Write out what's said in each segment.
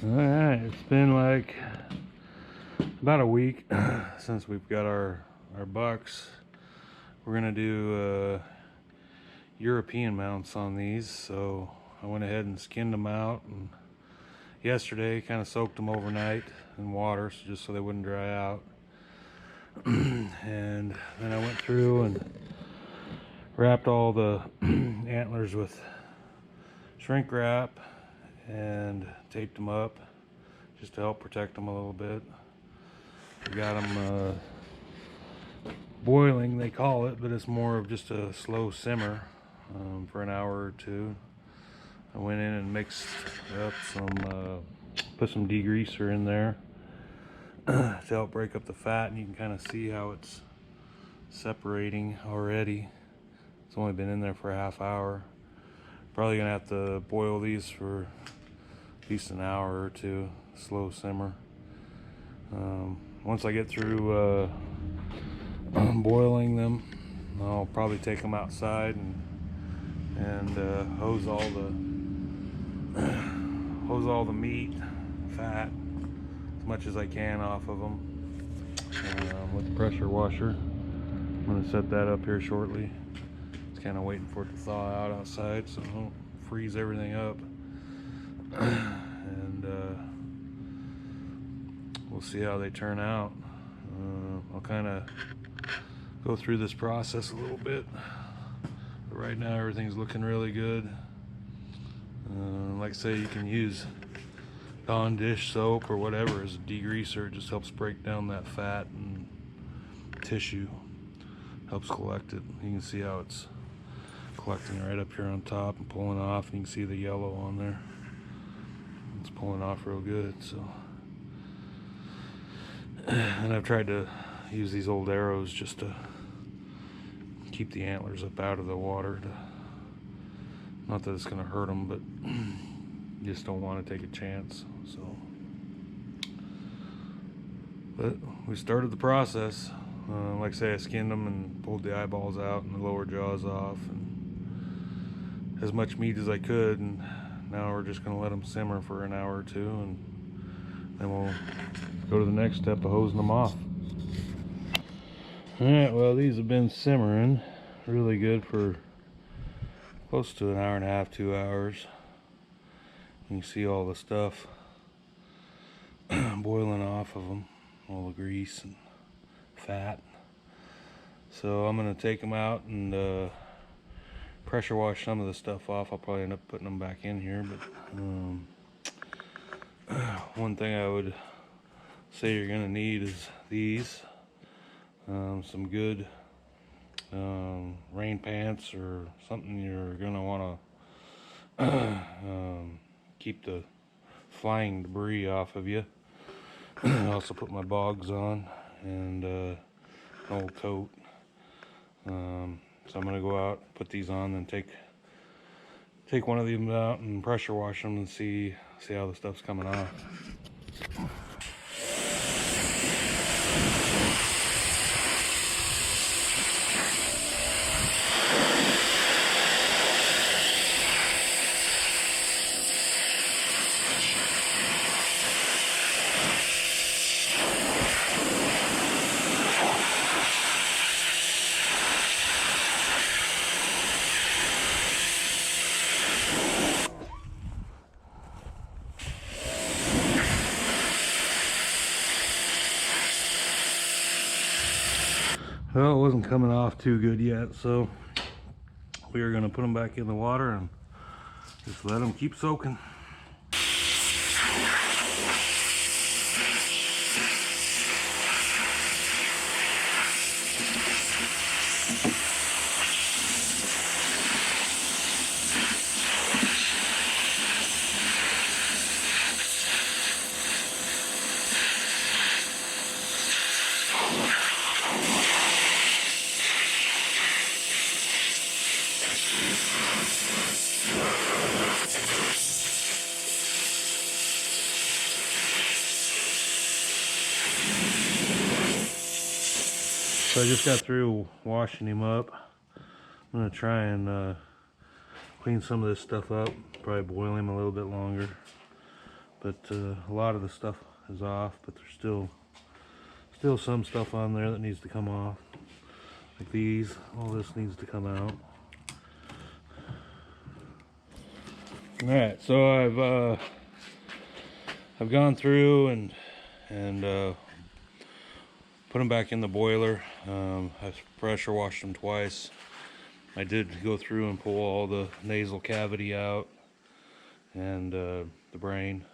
Alright, it's been like about a week since we've got our bucks. We're gonna do European mounts on these, so I went ahead and skinned them out, and yesterday kind of soaked them overnight in water just so they wouldn't dry out. And then I went through and wrapped all the antlers with shrink wrap and taped them up just to help protect them a little bit. We got them boiling, they call it, but it's more of just a slow simmer for an hour or two. I went in and mixed up some, put some degreaser in there to help break up the fat, and you can kind of see how it's separating already. It's only been in there for a half hour. Probably gonna have to boil these for at least an hour or two, slow simmer. Once I get through boiling them, I'll probably take them outside and hose all the meat, fat, as much as I can off of them with the pressure washer. I'm going to set that up here shortly. It's kind of waiting for it to thaw out outside so I don't freeze everything up. And we'll see how they turn out. I'll kind of go through this process a little bit, but right now everything's looking really good. Like I say, you can use Dawn dish soap or whatever as a degreaser. It just helps break down that fat and tissue, helps collect it. You can see how it's collecting right up here on top and pulling off, and you can see the yellow on there. It's pulling off real good. So, and I've tried to use these old arrows just to keep the antlers up out of the water. Not that it's going to hurt them, but you just don't want to take a chance. So, but we started the process. Like I say, I skinned them and pulled the eyeballs out and the lower jaws off, and as much meat as I could. And now we're just going to let them simmer for an hour or two, and then we'll go to the next step of hosing them off. Alright, well, these have been simmering really good for close to an hour and a half, 2 hours. You can see all the stuff boiling off of them, all the grease and fat. So I'm going to take them out and pressure wash some of the stuff off. I'll probably end up putting them back in here, but one thing I would say you're going to need is these. Some good rain pants or something you're going to want to keep the flying debris off of you. I also put my bogs on and an old coat. So I'm going to go out, put these on, and take one of them out and pressure wash them and see how the stuff's coming off. Well, it wasn't coming off too good yet, so we are going to put them back in the water and just let them keep soaking. So I just got through washing him up. I'm gonna try and clean some of this stuff up, probably boil him a little bit longer. but a lot of the stuff is off, but there's still some stuff on there that needs to come off. Like these, all this needs to come out. Alright, so I've gone through and put them back in the boiler. I've pressure washed them twice. I did go through and pull all the nasal cavity out and the brain.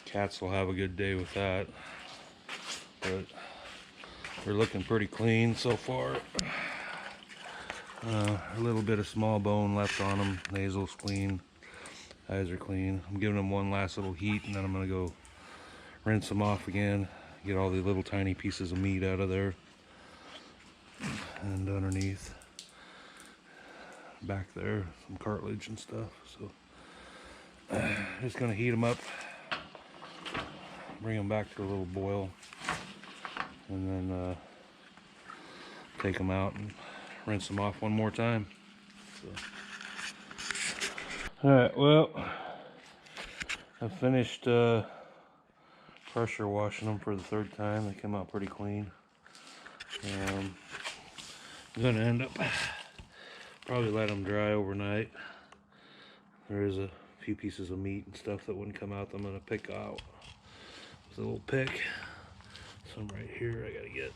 Cats will have a good day with that, but they're looking pretty clean so far. A little bit of small bone left on them. Nasal's clean, eyes are clean. I'm giving them one last little heat, and then I'm gonna go rinse them off again, get all the little tiny pieces of meat out of there and underneath back there, some cartilage and stuff. So just gonna heat them up, bring them back to a little boil, and then take them out and rinse them off one more time. So. Alright, well, I finished pressure washing them for the third time. They came out pretty clean. I'm gonna end up probably let them dry overnight. There is a few pieces of meat and stuff that wouldn't come out that I'm gonna pick out with a little pick. Some right here I gotta get.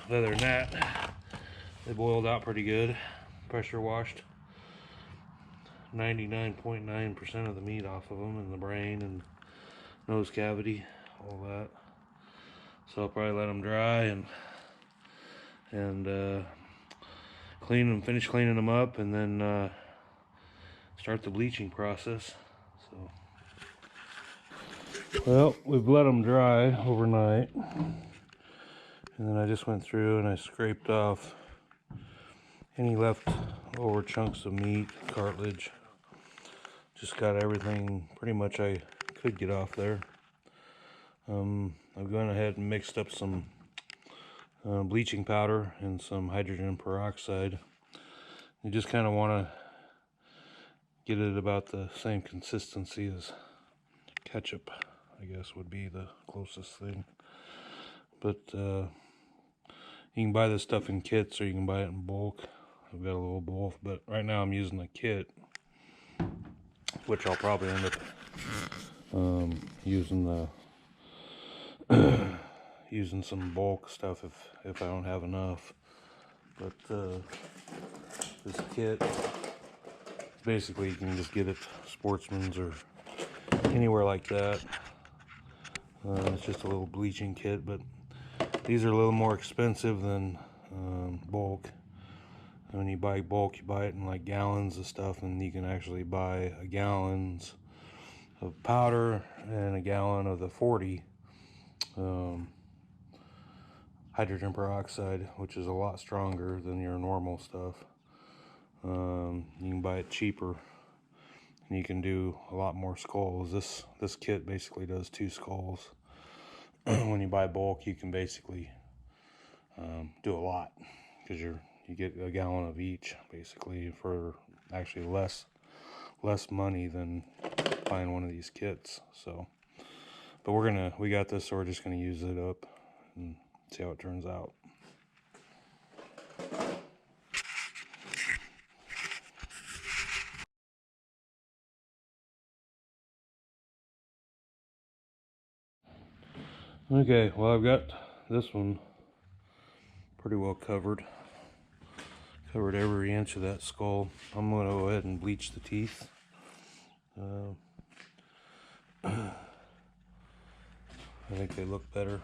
Other than that, they boiled out pretty good. Pressure washed 99.9% of the meat off of them, and the brain and nose cavity, all that. So I'll probably let them dry and clean them, finish cleaning them up, and then start the bleaching process. So, well, we've let them dry overnight. And then I just went through and I scraped off any leftover chunks of meat, cartilage. Just got everything pretty much I could get off there. I've gone ahead and mixed up some bleaching powder and some hydrogen peroxide. You just kind of want to get it about the same consistency as ketchup, I guess would be the closest thing. But you can buy this stuff in kits or you can buy it in bulk. I've got a little both, but right now I'm using the kit, which I'll probably end up using using some bulk stuff if I don't have enough. But this kit, basically you can just get it Sportsman's or anywhere like that. It's just a little bleaching kit, but these are a little more expensive than bulk. When you buy bulk, you buy it in like gallons of stuff, and you can actually buy gallons of powder and a gallon of the 40 hydrogen peroxide, which is a lot stronger than your normal stuff. You can buy it cheaper, and you can do a lot more skulls. This kit basically does 2 skulls. When you buy bulk, you can basically do a lot, because you get a gallon of each basically for actually less money than buying one of these kits. So, but we got this, so we're just gonna use it up and see how it turns out. Okay, well, I've got this one pretty well covered every inch of that skull. I'm going to go ahead and bleach the teeth. I think they look better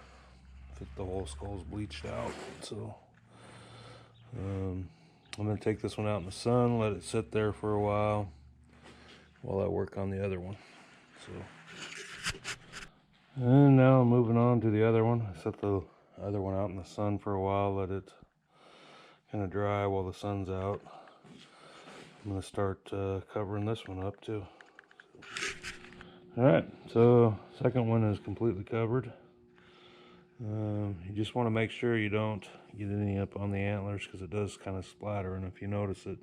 if the whole skull's bleached out. So I'm going to take this one out in the sun, let it sit there for a while I work on the other one. So, and now I'm moving on to the other one. I set the other one out in the sun for a while, let it kind of dry while the sun's out. I'm going to start covering this one up too. Alright, so second one is completely covered. You just want to make sure you don't get any up on the antlers, because it does kind of splatter, and if you notice it,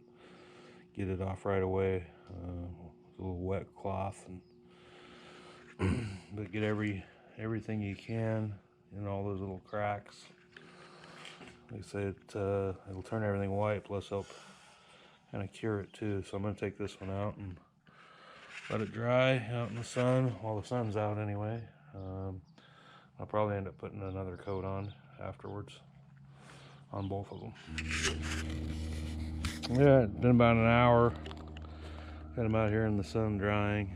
get it off right away. a little wet cloth, and but get everything you can in all those little cracks. Like I said, it'll turn everything white, plus help kind of cure it too. So I'm going to take this one out and let it dry out in the sun while the sun's out anyway. I'll probably end up putting another coat on afterwards on both of them. Yeah, it's been about an hour. Got them out here in the sun drying.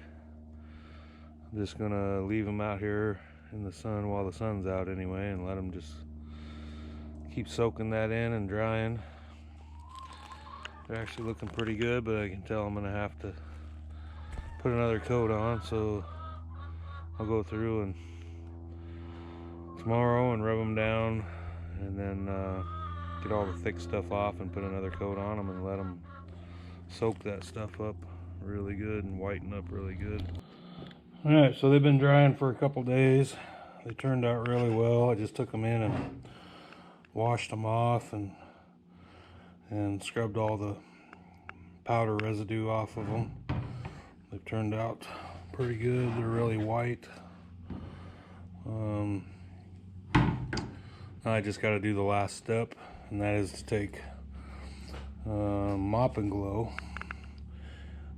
I'm just gonna leave them out here in the sun while the sun's out anyway, and let them just keep soaking that in and drying. They're actually looking pretty good, but I can tell I'm gonna have to put another coat on, so I'll go through and tomorrow and rub them down, and then get all the thick stuff off and put another coat on them and let them soak that stuff up really good and whiten up really good. All right, so they've been drying for a couple days. They turned out really well. I just took them in and washed them off and scrubbed all the powder residue off of them. They've turned out pretty good. They're really white. I just got to do the last step, and that is to take Mop and Glow,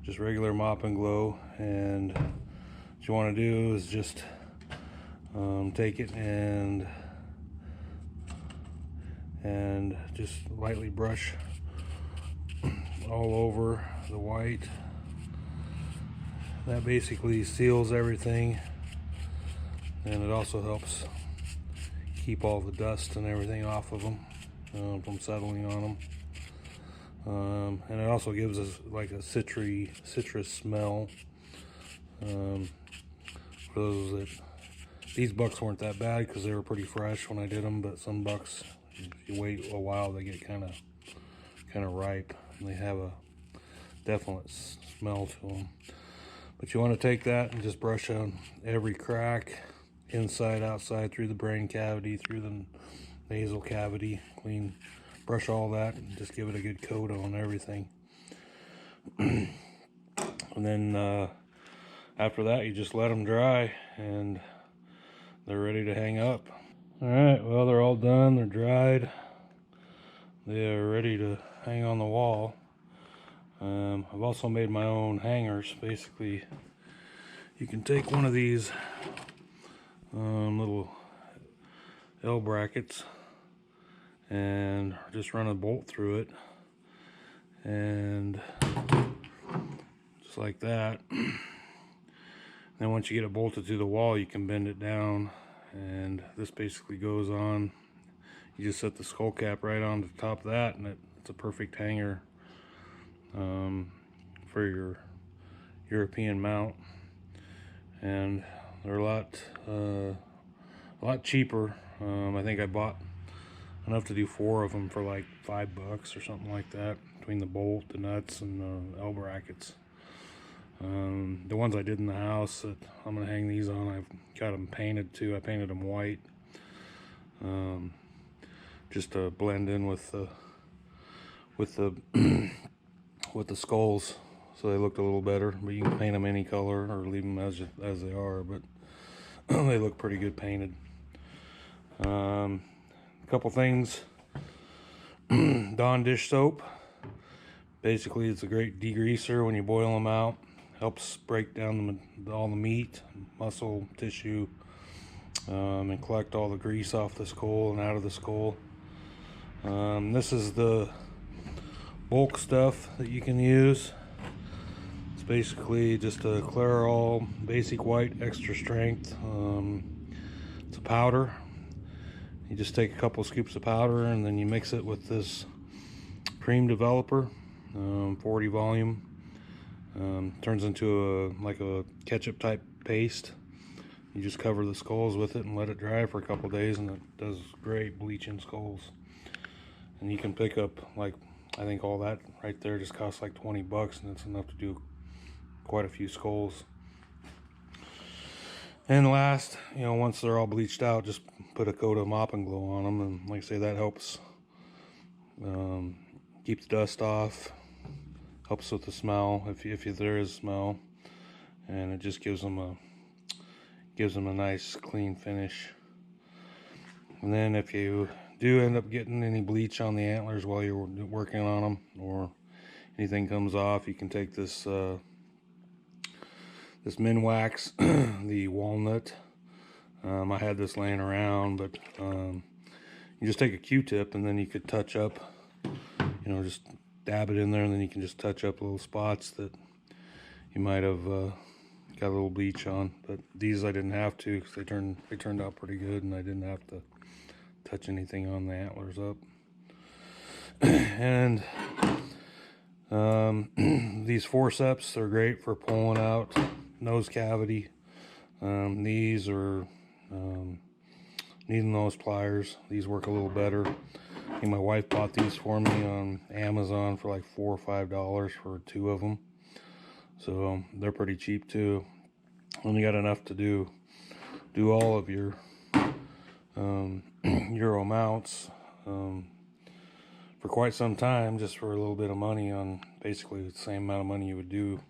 just regular Mop and Glow, and what you want to do is just take it and just lightly brush all over the white. That basically seals everything, and it also helps keep all the dust and everything off of them from settling on them. And it also gives us like a citrus smell. For those that, these bucks weren't that bad because they were pretty fresh when I did them, but some bucks, if you wait a while, they get kind of ripe, and they have a definite smell to them. But you want to take that and just brush on every crack, inside, outside, through the brain cavity, through the nasal cavity, brush all that, and just give it a good coat on everything. And then after that, you just let them dry, and they're ready to hang up. All right, well, they're all done. They're dried. They are ready to hang on the wall. I've also made my own hangers. Basically, you can take one of these little L brackets and just run a bolt through it, and just like that. Then once you get it bolted to the wall, you can bend it down, and this basically goes on. You just set the skull cap right on the top of that, and it's a perfect hanger for your European mount. And they're a lot cheaper. I think I bought enough to do 4 of them for like $5 or something like that, between the bolt, the nuts, and the L brackets. The ones I did in the house that I'm gonna hang these on, I've got them painted too. I painted them white, just to blend in with the with the skulls, so they looked a little better. But you can paint them any color or leave them as they are, but they look pretty good painted. A couple things. Dawn dish soap. Basically, it's a great degreaser when you boil them out. Helps break down all the meat, muscle, tissue, and collect all the grease off the skull and out of the skull. This is the bulk stuff that you can use. It's basically just a Clairol basic white extra strength. It's a powder. You just take a couple scoops of powder, and then you mix it with this cream developer, 40 volume. Turns into like a ketchup type paste. You just cover the skulls with it and let it dry for a couple days, and it does great bleaching skulls. And you can pick up, like, I think all that right there just costs like $20, and it's enough to do quite a few skulls. And last, once they're all bleached out, just put a coat of Mop and Glow on them, and like I say, that helps keep the dust off, Helps with the smell if there is smell, and it just gives them a nice clean finish. And then if you do end up getting any bleach on the antlers while you're working on them, or anything comes off, you can take this this Minwax, the walnut. I had this laying around, but you just take a Q-tip and then you could touch up, just dab it in there, and then you can just touch up little spots that you might have got a little bleach on. But these I didn't have to, because they turned out pretty good, and I didn't have to touch anything on the antlers up. And these forceps, they're great for pulling out nose cavity. These are needle nose pliers. These work a little better. I think my wife bought these for me on Amazon for like $4 or $5 for 2 of them. So they're pretty cheap too. Only got enough to do all of your Euro mounts for quite some time, just for a little bit of money, on basically the same amount of money you would do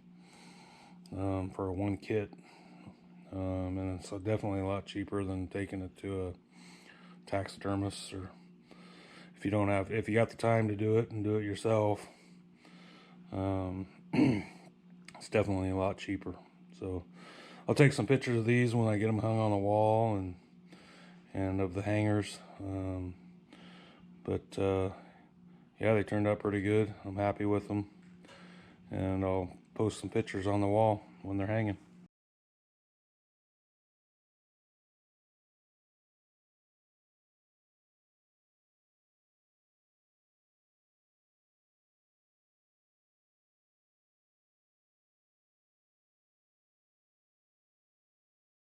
for a one kit. And it's definitely a lot cheaper than taking it to a taxidermist, or if you got the time to do it and do it yourself, it's definitely a lot cheaper. So I'll take some pictures of these when I get them hung on the wall, and of the hangers. Yeah, they turned out pretty good. I'm happy with them, and I'll post some pictures on the wall when they're hanging.